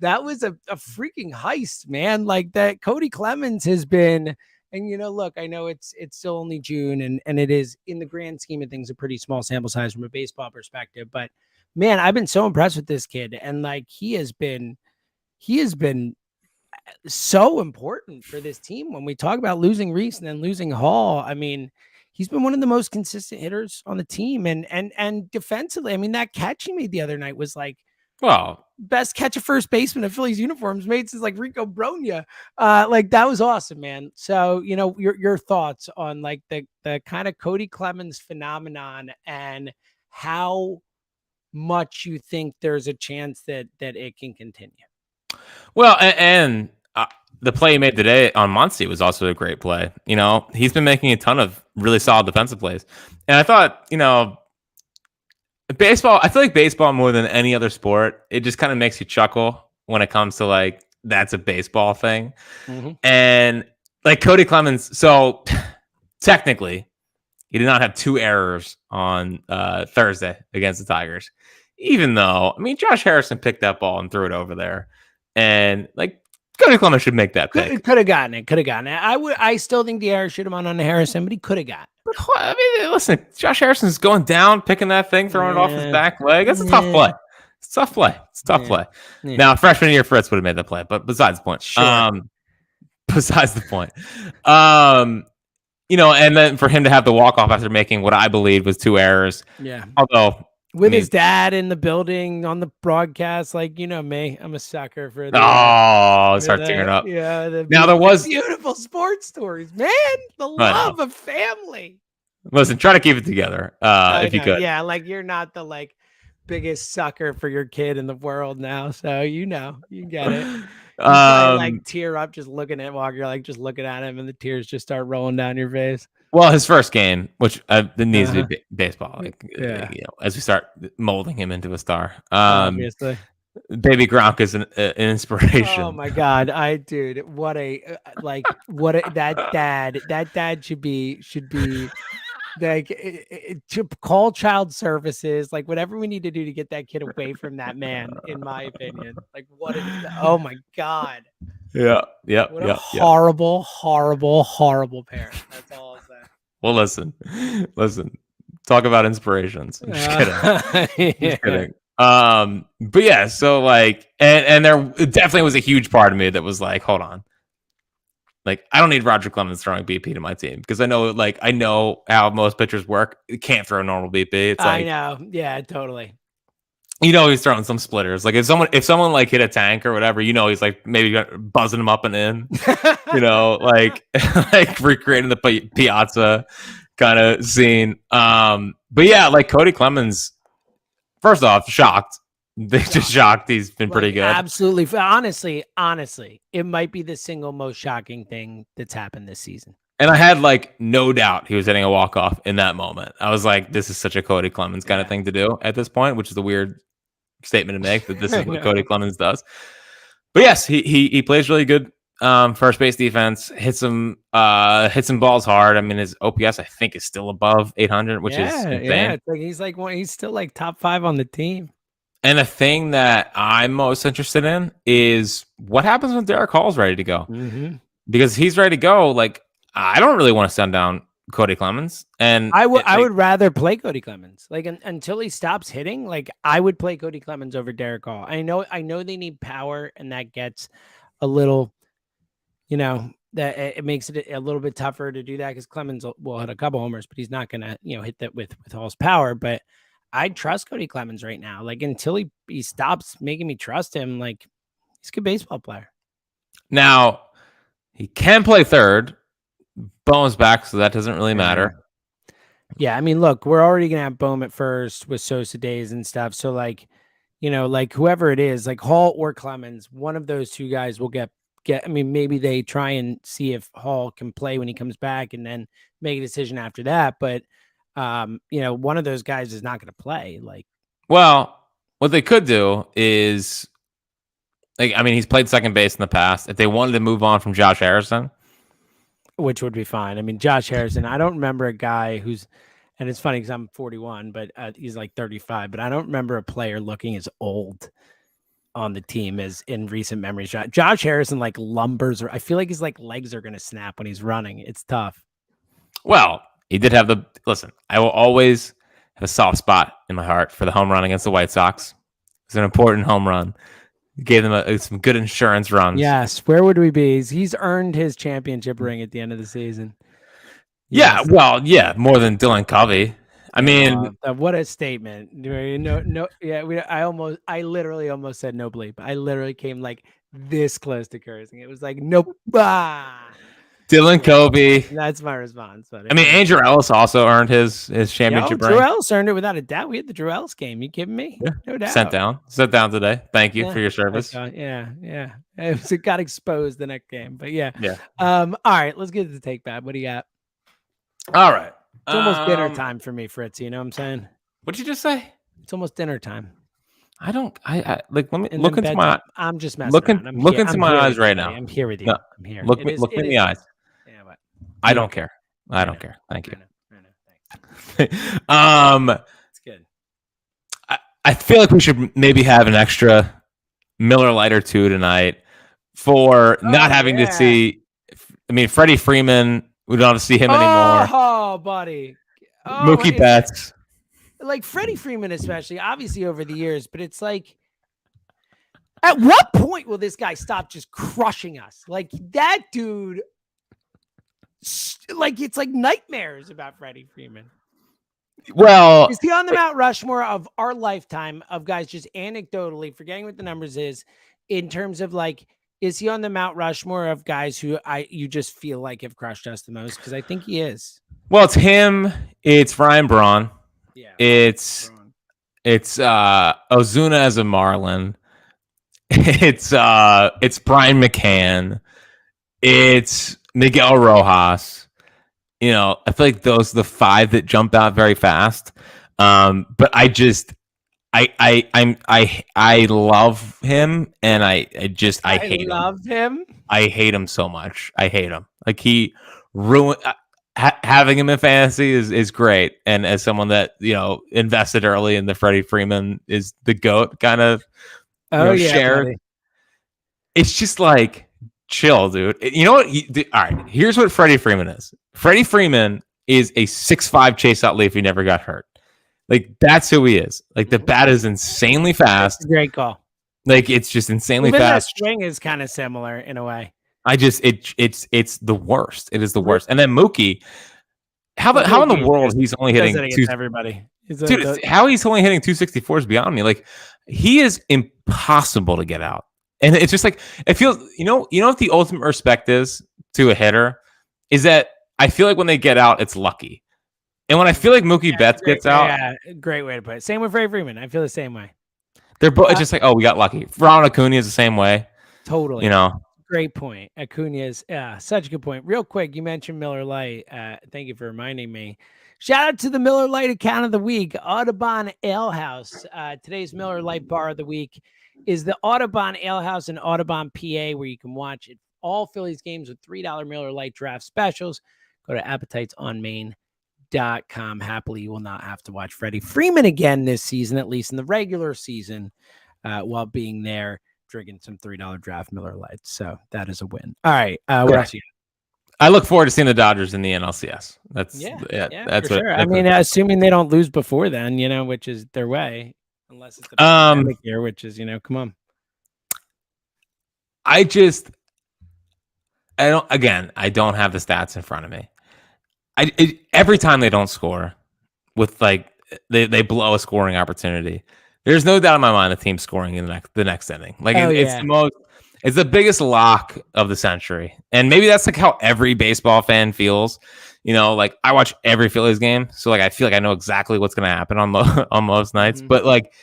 a freaking heist, man. Like that Cody Clemens has been. And, look, I know it's still only June and it is in the grand scheme of things, a pretty small sample size from a baseball perspective, but man, I've been so impressed with this kid. And like, he has been so important for this team. When we talk about losing Reese and then losing Hall, I mean, he's been one of the most consistent hitters on the team and defensively. I mean, that catch he made the other night was like, well, best catch a first baseman of Phillies uniforms made since like Rico Bronya. Like that was awesome, man. So, your thoughts on like the kind of Cody Clemens phenomenon and how much you think there's a chance that it can continue. Well, and the play he made today on Muncy was also a great play. He's been making a ton of really solid defensive plays. And I thought, baseball, I feel like baseball more than any other sport, it just kind of makes you chuckle when it comes to like that's a baseball thing. Mm-hmm. And like Cody Clemens, so technically he did not have 2 errors on Thursday against the Tigers. Even though, I mean, Josh Harrison picked that ball and threw it over there. And like Cody Clemens should make that pick. Could have gotten it. I still think the error should have gone on to Harrison, but he could have got. But I mean, listen, Josh Harrison's going down, picking that thing, throwing it off his back leg. That's a tough play. It's a tough play. It's a tough play. Yeah. Now, freshman year Fritz would have made that play, but besides the point. Sure. Besides the point. You know, and then for him to have the walk-off after making what I believe was 2 errors. Yeah. Although with his dad in the building on the broadcast, like, you know me, I'm a sucker for start tearing up. Yeah. Now there was beautiful sports stories, man. The love of family. Listen, try to keep it together if you could. Yeah, like you're not the like biggest sucker for your kid in the world now, so you get it. You like tear up just looking at Walker, like just looking at him, and the tears just start rolling down your face. Well, his first game, which needs to be baseball, like, you know, as we start molding him into a star. Obviously, baby Gronk is an inspiration. Oh my God, that dad should be like to call child services, like whatever we need to do to get that kid away from that man, in my opinion. Like oh my God. Yeah. Horrible parent. That's all I'll say. Well, listen, talk about inspirations. I'm just kidding. Just kidding. But yeah, so like, and there definitely was a huge part of me that was like, hold on. Like, I don't need Roger Clemens throwing BP to my team because I know how most pitchers work. You can't throw normal BP. It's like, I know. Yeah, totally. You know, he's throwing some splitters. Like if someone like hit a tank or whatever, you know, he's like maybe buzzing them up and in, you know, like recreating the Piazza kind of scene. But yeah, like Cody Clemens, first off, shocked. They just shocked. He's been pretty good. Absolutely. Honestly, it might be the single most shocking thing that's happened this season. And I had like no doubt he was hitting a walk-off in that moment. I was like, this is such a Cody Clemens kind of thing to do at this point, which is a weird statement to make that this is what Cody Clemens does. But yes, he plays really good first base defense, hits some balls hard. I mean, his OPS I think is still above 800, which is insane. Yeah, it's like he's still like top 5 on the team. And the thing that I'm most interested in is what happens when Derek Hall's ready to go. Mm-hmm. Because he's ready to go. Like, I don't really want to send down Cody Clemens. And I would rather play Cody Clemens. Like until he stops hitting, like I would play Cody Clemens over Derek Hall. I know they need power, and that gets a little, you know, that it makes it a little bit tougher to do that because Clemens will hit a couple homers, but he's not gonna, you know, hit that with Hall's power. But I trust Cody Clemens right now. Like until he stops making me trust him, like he's a good baseball player. Now he can play third. Bowen's back, so that doesn't really matter. Yeah, I mean, look, we're already gonna have Bohm at first with Sosa days and stuff. So like, you know, like whoever it is, like Hall or Clemens, one of those two guys will get. I mean, maybe they try and see if Hall can play when he comes back, and then make a decision after that. But you know, one of those guys is not going to play. Like, well, what they could do is, like, I mean, he's played second base in the past. If they wanted to move on from Josh Harrison, which would be fine. I mean, Josh Harrison, I don't remember a guy who's, and it's funny because I'm 41, but he's like 35. But I don't remember a player looking as old on the team as in recent memories. Josh Harrison like lumbers, or I feel like his like legs are going to snap when he's running. It's tough. Well, he did have listen, I will always have a soft spot in my heart for the home run against the White Sox. It's an important home run. He gave them some good insurance runs. Yes. Where would we be? He's earned his championship ring at the end of the season. Yeah. Yes. Well, yeah, more than Dylan Covey. I mean, what a statement. No. Yeah. I literally almost said no bleep. I literally came like this close to cursing. It was like, nope. Dylan Covey. That's my response. But I mean, Andrew Ellis also earned his championship ring. Drew Ellis earned it without a doubt. We had the Drew Ellis game. You kidding me? Yeah. No doubt. Sent down today. Thank you for your service. Yeah. It got exposed the next game, but yeah. All right, let's get to the take back. What do you got? All right. It's almost dinner time for me, Fritz. You know what I'm saying? What'd you just say? It's almost dinner time. I don't. I like. Let me And look then into my. I'm just messing around. Look into my eyes right buddy. now. I'm here with you. No, I'm here. look It me. is. Look It me in is. the eyes. Yeah, what? I don't care. I don't know. care. Thank you. I know. Thanks. It's good. I feel like we should maybe have an extra Miller Lite or two tonight for not having to see. I mean, Freddie Freeman. We don't have to see him anymore. Oh, buddy. Oh, Mookie Betts. Like Freddie Freeman, especially, obviously over the years, but it's like, at what point will this guy stop just crushing us? Like that dude, like it's like nightmares about Freddie Freeman. Well, is he on the Mount Rushmore of our lifetime of guys, just anecdotally, forgetting what the numbers is, in terms of like, is he on the Mount Rushmore of guys who you just feel like have crushed us the most? Because I think he is. Well, it's him. It's Ryan Braun. Yeah. It's Ozuna as a Marlin. It's Brian McCann. It's Miguel Rojas. You know, I feel like those are the five that jump out very fast. But I just I love him, and I hate him. I hate him so much. I hate him. Like he ruined. Having him in fantasy is great, and as someone that invested early in the Freddie Freeman is the GOAT kind of shared. Buddy. It's just like chill, dude. You know what? All right, here's what Freddie Freeman is. Freddie Freeman is a 6'5" chase out leaf who never got hurt. Like that's who he is. Like the bat is insanely fast. Great call. Like it's just insanely fast. The swing is kind of similar in a way. It's the worst. It is the worst. And then Mookie, how in the world he's only hitting everybody? Dude, how he's only hitting 264 is beyond me. Like he is impossible to get out. And it's just like it feels. You know what the ultimate respect is to a hitter is that I feel like when they get out, it's lucky. And when I feel like Mookie Betts gets out, great way to put it. Same with Freddie Freeman. I feel the same way. They're both. It's just like, oh, we got lucky. Ronald Acuna is the same way. Totally. Great point. Acuna's such a good point. Real quick, you mentioned Miller Lite. Thank you for reminding me. Shout out to the Miller Lite account of the week, Audubon Ale House. Today's Miller Lite bar of the week is the Audubon Ale House in Audubon, PA, where you can watch all Phillies games with $3 Miller Lite draft specials. Go to appetitesonmain.com. Happily, you will not have to watch Freddie Freeman again this season, at least in the regular season, while being there. Drinking some $3 draft Miller Lights. So that is a win. All right. What else you got? I look forward to seeing the Dodgers in the NLCS. That's sure. I mean, assuming they don't lose before then, which is their way, unless it's the pandemic year, which is, come on. I don't have the stats in front of me. Every time they don't score with like they blow a scoring opportunity. There's no doubt in my mind the team's scoring in the next inning. Like it's the biggest lock of the century, and maybe that's like how every baseball fan feels. Like I watch every Phillies game, so like I feel like I know exactly what's going to happen on most nights. Mm-hmm. But like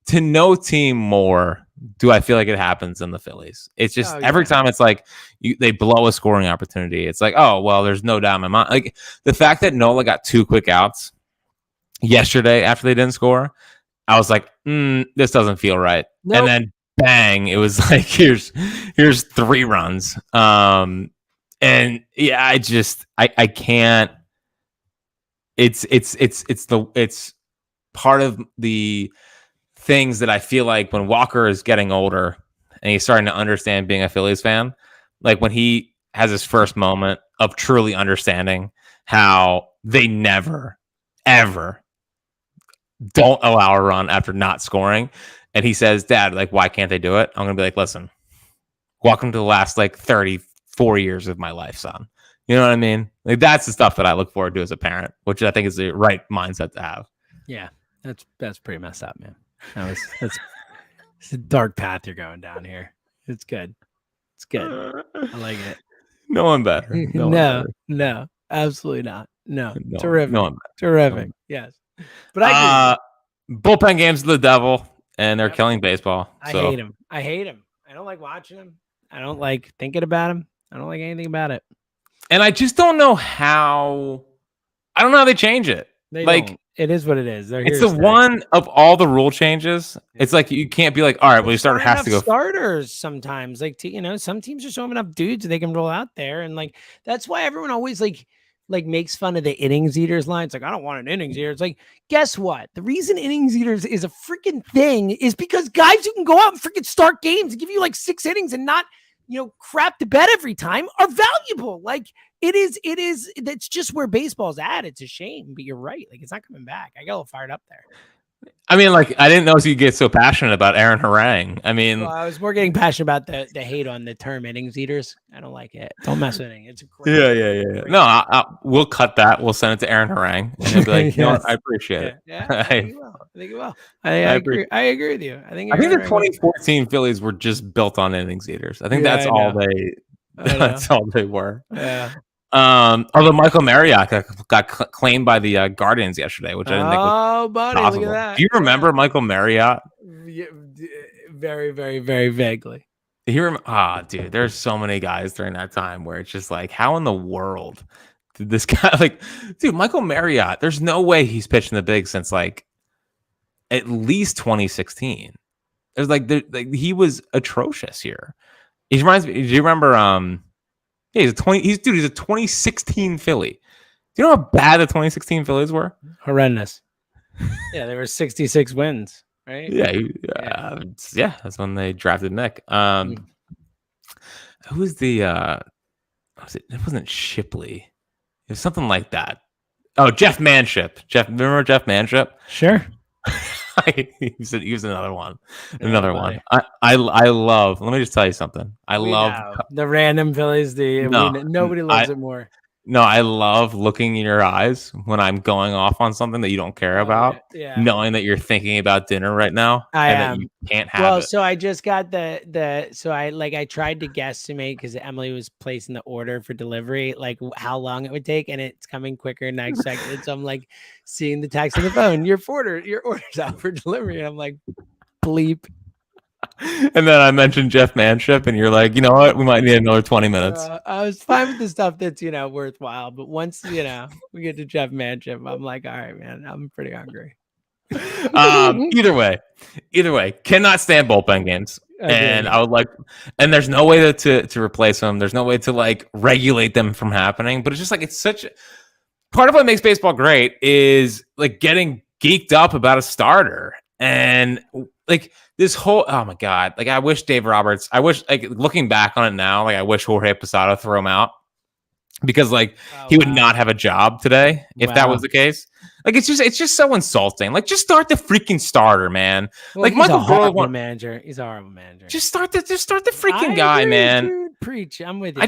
to no team more do I feel like it happens in the Phillies. It's just every time it's like they blow a scoring opportunity. It's like, oh well, there's no doubt in my mind. Like the fact that Nola got 2 quick outs yesterday after they didn't score. I was like, this doesn't feel right. Nope. And then bang, it was like, here's 3 runs. And yeah, I can't, it's part of the things that I feel like when Walker is getting older and he's starting to understand being a Phillies fan, like when he has his first moment of truly understanding how they never, ever don't allow a run after not scoring. And he says, Dad, like, why can't they do it? I'm going to be like, listen, welcome to the last like 34 years of my life, son. You know what I mean? Like that's the stuff that I look forward to as a parent, which I think is the right mindset to have. Yeah. That's pretty messed up, man. It's a dark path you're going down here. It's good. It's good. I like it. No one better. No, absolutely not. No. Terrific. No one better. Terrific. Yes. But bullpen games of the devil, and they're killing baseball. I hate him. I don't like watching him. I don't like thinking about him. I don't like anything about it. And I just don't know how. I don't know how they change it. It is what it is. It's the one of all the rule changes. It's like you can't be like, all right, well, your starter has to go. Starters sometimes, like some teams are showing enough dudes they can roll out there, and like that's why everyone always like makes fun of the innings eaters line. It's like, I don't want an innings eater. It's like, guess what? The reason innings eaters is a freaking thing is because guys who can go out and freaking start games and give you like 6 innings and not, crap to bed every time are valuable. Like it's just where baseball's at. It's a shame, but you're right. Like it's not coming back. I got a little fired up there. I mean, like, I didn't know you get so passionate about Aaron Harang. I mean, I was more getting passionate about the hate on the term innings eaters. I don't like it. Don't mess with it. It's a great. Yeah. No, we'll cut that. We'll send it to Aaron Harang, and he'll be like, yes. I appreciate it. Yeah, I think you will. I agree. I agree with you. I think the 2014 Phillies were just built on innings eaters. I think that's all they. That's all they were. Yeah. Although Michael Marriott got claimed by the Guardians yesterday, which I didn't think was buddy, possible. look at that. Do you remember Michael Marriott? Yeah, very, very, very vaguely. Dude, there's so many guys during that time where it's just like, how in the world did this guy dude, Michael Marriott, there's no way he's pitching the big since like at least 2016. There's like he was atrocious here. He reminds me, do you remember he's a 2016 Philly. Do you know how bad the 2016 Phillies were? Horrendous. Yeah, there were 66 wins, right? Yeah, that's when they drafted Nick. Who was the it wasn't Shipley. It was something like that. Oh, Jeff Manship. Remember Jeff Manship? Sure. he was another one. I love. Let me just tell you something. I love the random Phillies. Nobody loves it more. No, I love looking in your eyes when I'm going off on something that you don't care about, knowing that you're thinking about dinner right now that you can't have it. Well, so I just got I tried to guesstimate because Emily was placing the order for delivery, like how long it would take, and it's coming quicker next second. So I'm like seeing the text on the phone, your order's out for delivery, and I'm like, bleep. And then I mentioned Jeff Manship, and you're like, you know what? We might need another 20 minutes. I was fine with the stuff that's, worthwhile. But once, we get to Jeff Manship, I'm like, all right, man, I'm pretty hungry. Either way, cannot stand bullpen games. I would like, and there's no way to replace them. There's no way to like regulate them from happening. But it's just like, it's such part of what makes baseball great is like getting geeked up about a starter. And like this whole, oh my God, like I wish Dave Roberts, looking back on it now, like I wish Jorge Posada threw him out because like he would not have a job today if that was the case. Like it's just so insulting. Like just start the freaking starter, man. Well, like he's Michael Burrow manager. He's a horrible manager. Just start the freaking guy, man. Dude, preach. I'm with you.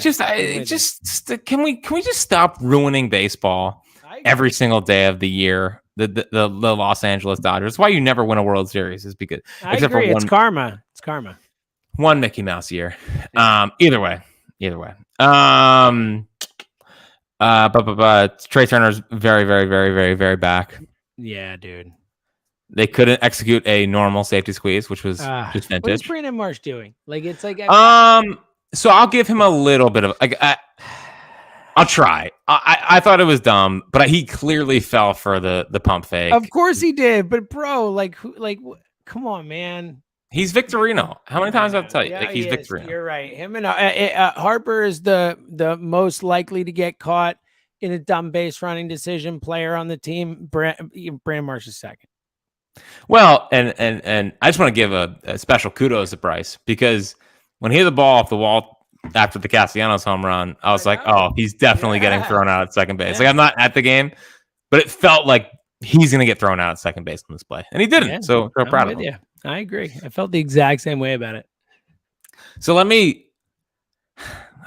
Can we just stop ruining baseball every single day of the year? The Los Angeles Dodgers. That's why you never win a World Series is because except for one, it's karma. It's karma. One Mickey Mouse year. Either way. But Trey Turner's very, very, very, very, very back. Yeah, dude. They couldn't execute a normal safety squeeze, which was just vintage. What is Brandon Marsh doing? Like it's like so I'll give him a little bit of like I'll try. I thought it was dumb, but he clearly fell for the pump fake. Of course he did, but bro, come on, man. He's Victorino. How many times do I have to tell you? Like he's Victorino. You're right. Him and Harper is the most likely to get caught in a dumb base running decision player on the team. Brandon Marsh is second. Well, and I just want to give a special kudos to Bryce because when he hit the ball off the wall after the Castellanos home run, I was like, oh, he's definitely getting thrown out at second base. Like I'm not at the game, but it felt like he's going to get thrown out at second base on this play. And he didn't. Yeah, so proud of him. Yeah, I agree. I felt the exact same way about it. So I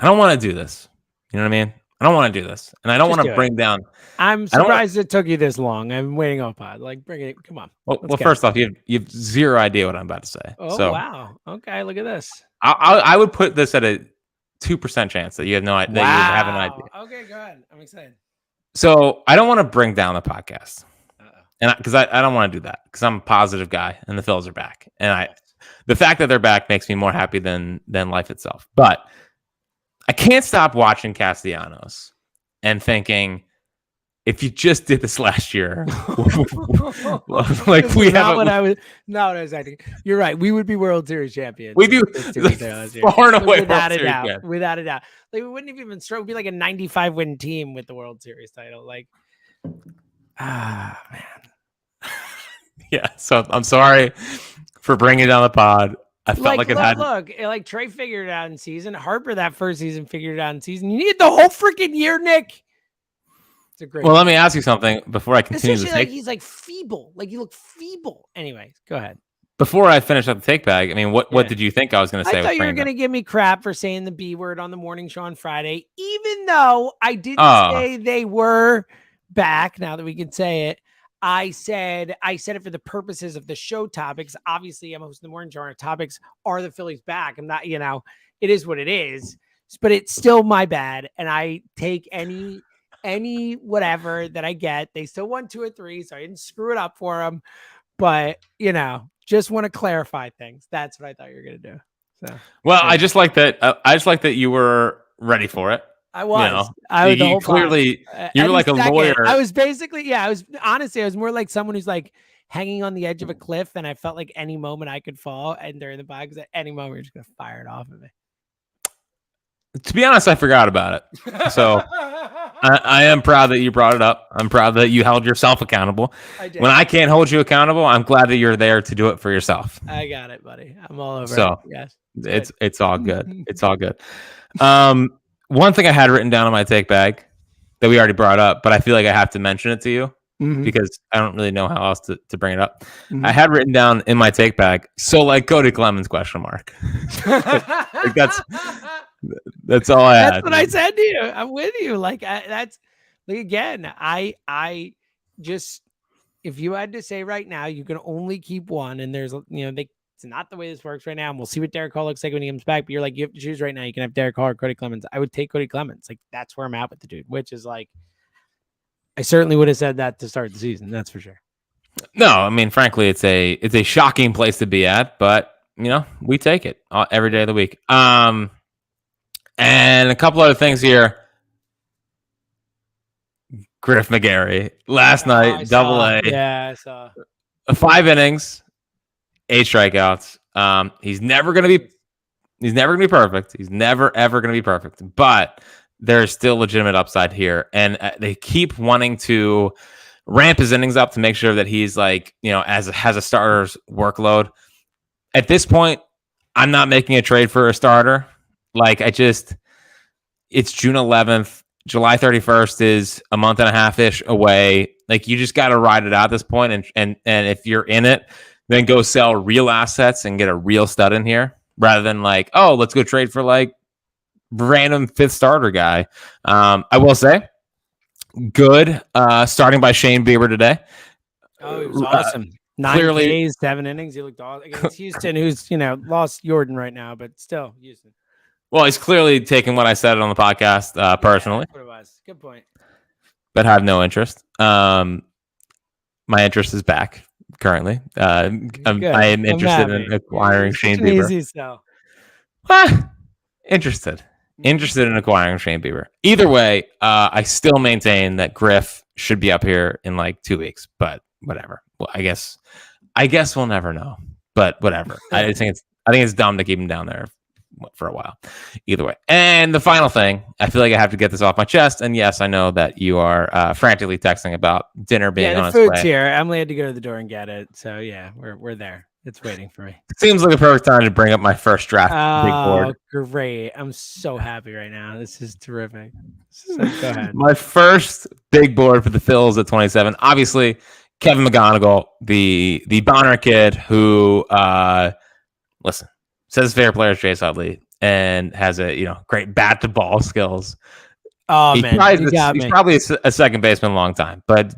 don't want to do this. You know what I mean? I don't want to do this. And I don't want to bring down. I'm surprised it took you this long. I'm waiting on pod. Like, bring it. Come on. Well, first off, you have zero idea what I'm about to say. Oh, wow. Okay, look at this. I would put this at a 2% chance that you have no idea. That you have an idea. Okay, go ahead. I'm excited. So I don't want to bring down the podcast, and because I don't want to do that because I'm a positive guy and the Phillies are back, and the fact that they're back makes me more happy than life itself. But I can't stop watching Castellanos and thinking if you just did this last year, like we have what I was acting. You're right. We would be World Series champions. We do far and away without a doubt. Without a doubt. Like we wouldn't even struggle. We'd be like a 95 win team with the World Series title. Like, man. Yeah. So I'm sorry for bringing down the pod. I felt like it had. Look, like Trey figured it out in season. Harper that first season figured it out in season. You need the whole freaking year, Nick. It's a great. Well, let me ask you something before I continue. Like he's like feeble. Like you look feeble. Anyway, go ahead. Before I finish up the take bag, I mean, what did you think I was going to say? I thought you were going to give me crap for saying the B word on the morning show on Friday, even though I didn't say they were back. Now that we can say it, I said it for the purposes of the show topics. Obviously, I'm hosting the morning show. Our topics are the Phillies back. I'm not, it is what it is, but it's still my bad. And I take any whatever that I get. They still won 2 or 3, so I didn't screw it up for them. But, just want to clarify things. That's what I thought you were going to do. So, well, I just like that. I just like that you were ready for it. I was. I was the whole clearly. You were like a lawyer. I was basically, I was more like someone who's like hanging on the edge of a cliff, and I felt like any moment I could fall. And during the box, at any moment, you're just gonna fire it off of me. To be honest, I forgot about it. So I am proud that you brought it up. I'm proud that you held yourself accountable. I did. When I can't hold you accountable, I'm glad that you're there to do it for yourself. I got it, buddy. I'm all over so, it. Yes. It's all good. It's all good. One thing I had written down on my take bag that we already brought up, but I feel like I have to mention it to you because I don't really know how else to bring it up. I had written down in my take bag, so like Cody Clemens ? Like that's all I had. That's what I said to you. I'm with you. Like that's like again. I just if you had to say right now, you can only keep one, and there's it's not the way this works right now. And we'll see what Derek Hall looks like when he comes back. But you're like, you have to choose right now. You can have Derek Hall or Cody Clemens. I would take Cody Clemens. Like that's where I'm at with the dude, which is like, I certainly would have said that to start the season. That's for sure. No, I mean, frankly, it's a shocking place to be at, but we take it every day of the week. And a couple other things here. Griff McGarry last night, Double-A. Yeah, I saw. 5 innings. 8 strikeouts. He's never gonna be perfect. He's never ever gonna be perfect. But there's still legitimate upside here, and they keep wanting to ramp his innings up to make sure that he's like has a starter's workload. At this point, I'm not making a trade for a starter. Like it's June 11th. July 31st is a month and a half ish away. Like you just got to ride it out at this point, and if you're in it, then go sell real assets and get a real stud in here rather than like, oh, let's go trade for like random 5th starter guy. I will say, good starting by Shane Bieber today. Oh, it was awesome. 9 days, 7 innings. He looked awesome against Houston, who's lost Jordan right now, but still Houston. Well, he's clearly taking what I said on the podcast personally. That's what it was. Good point. But have no interest. My interest is back. Currently, I am interested in acquiring Shane Bieber. Easy sell. Interested in acquiring Shane Bieber. Either way, I still maintain that Griff should be up here in like 2 weeks. But whatever. Well, I guess we'll never know. But whatever. I think it's dumb to keep him down there for a while. Either way. And the final thing, I feel like I have to get this off my chest. And yes, I know that you are frantically texting about dinner being on its way. The food's here. Emily had to go to the door and get it. So yeah, we're there. It's waiting for me. Seems like a perfect time to bring up my first draft big board. Great. I'm so happy right now. This is terrific. So go ahead. My first big board for the Phils at 27. Obviously, Kevin McGonigal, the Bonner kid who says his favorite player is Chase Utley and has a great bat to ball skills. Oh man, he's probably a second baseman long time, but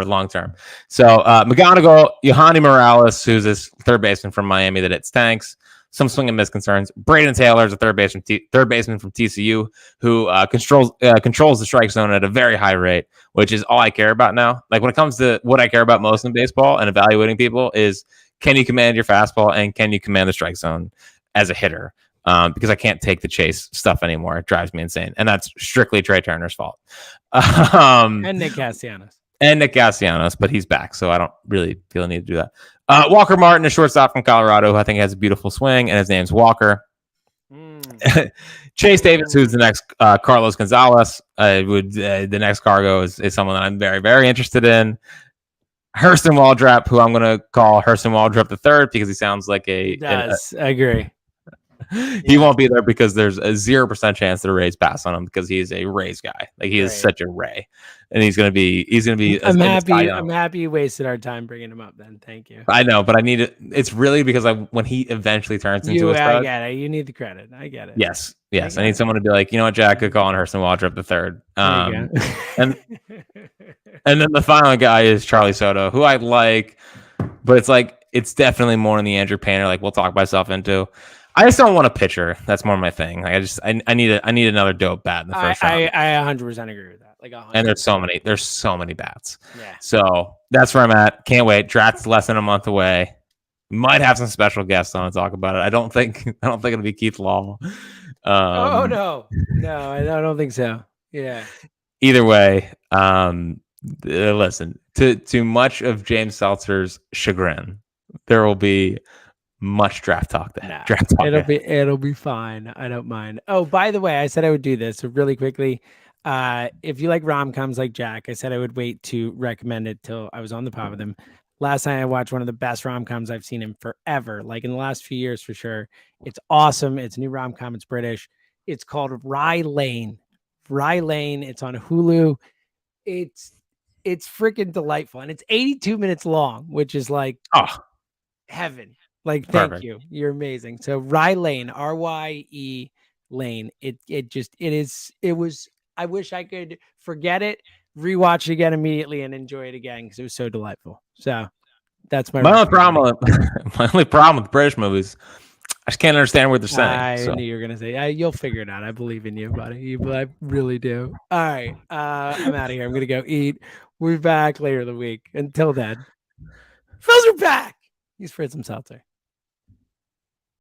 long term. So McGonigal, Yohani Morales, who's this third baseman from Miami that hits tanks, some swing and miss concerns. Braden Taylor is a third baseman from TCU who controls the strike zone at a very high rate, which is all I care about now. Like when it comes to what I care about most in baseball and evaluating people is, can you command your fastball and can you command the strike zone as a hitter? because I can't take the Chase stuff anymore. It drives me insane, and that's strictly Trey Turner's fault. And Nick Castellanos. But he's back, so I don't really feel the need to do that. Walker Martin, a shortstop from Colorado, who I think has a beautiful swing, and his name's Walker. Chase Davis, who's the next Carlos Gonzalez. The next cargo is someone that I'm very, very interested in. Hurston Waldrop, who I'm going to call Hurston Waldrop the third because he sounds like I agree. He won't be there because there's a 0% chance the Rays pass on him because he's a Rays guy. Like he is such a Ray, and he's gonna be. I'm happy you wasted our time bringing him up. Then thank you. I know, but I need it. It's really because when he eventually turns into a stud. I get it. You need the credit. I get it. Yes. I need someone to be like, you know what, Jack, good call on Hurston Waldrop the third. And then the final guy is Charlie Soto, who I like, but it's definitely more in the Andrew Painter. Like we'll talk myself into. I just don't want a pitcher. That's more my thing. Like I need another dope bat in the first round. I 100% agree with that. Like 100%. And there's so many bats. Yeah. So that's where I'm at. Can't wait. Draft's less than a month away. Might have some special guests on to talk about it. I don't think it'll be Keith Law. No, I don't think so. Yeah. Either way, listen, to much of James Seltzer's chagrin, there will be much draft talk there. It'll be fine. I don't mind. Oh, by the way, I said I would do this so really quickly. If you like rom-coms like Jack, I said I would wait to recommend it till I was on the pod with him. Last night I watched one of the best rom-coms I've seen in forever, like in the last few years for sure. It's awesome. It's a new rom-com. It's British. It's called Rye Lane. Rye Lane. It's on Hulu. It's freaking delightful, and it's 82 minutes long, which is like heaven. Like, thank you. You're amazing. So Rye Lane, RYE Lane. It was. I wish I could forget it, rewatch it again immediately, and enjoy it again because it was so delightful. So that's my only problem. My only problem with British movies, I just can't understand what they're saying. I knew you were gonna say. You'll figure it out. I believe in you, buddy. I really do. All right, I'm out of here. I'm gonna go eat. We'll be back later in the week. Until then, Phillies are back. He's Fritz and Seltzer.